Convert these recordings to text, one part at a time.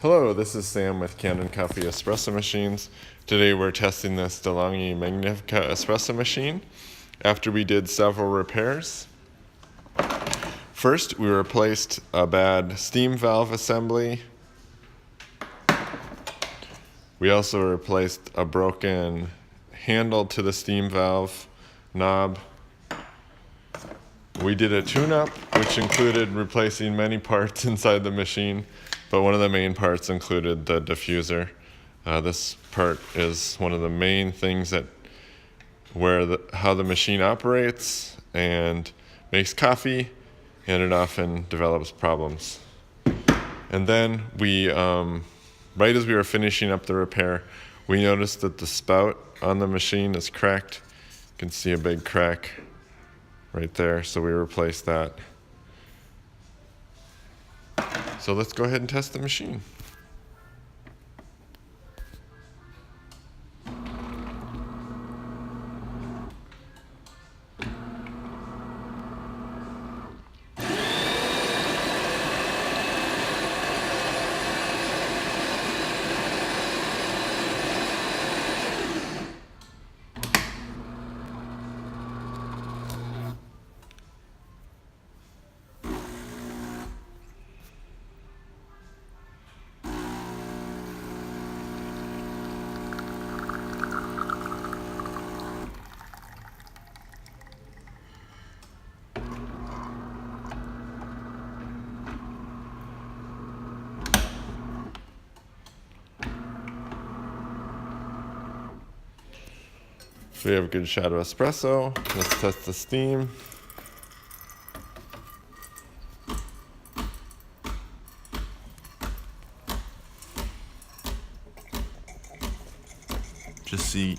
Hello, this is Sam with Kanen Coffee Espresso Machines. Today we're testing this DeLonghi Magnifica Espresso machine after we did several repairs. First, we replaced a bad steam valve assembly. We also replaced a broken handle to the steam valve knob. We did a tune-up, which included replacing many parts inside the machine, but one of the main parts included the diffuser. This part is one of the main things that how the machine operates and makes coffee, and it often develops problems. And then we, right as we were finishing up the repair, we noticed that the spout on the machine is cracked. You can see a big crack right there, so we replaced that. So let's go ahead and test the machine. So we have a good shot of espresso. Let's test the steam.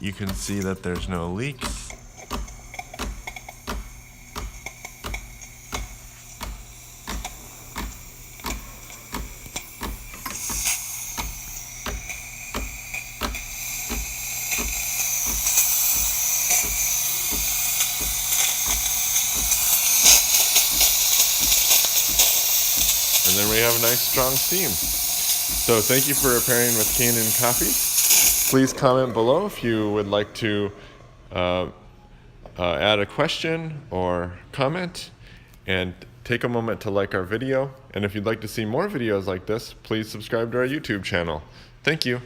You can see that there's no leaks. And then we have a nice strong steam. So thank you for repairing with Kanen Coffee. Please comment below if you would like to add a question or comment, and take a moment to like our video. And if you'd like to see more videos like this, please subscribe to our YouTube channel. Thank you.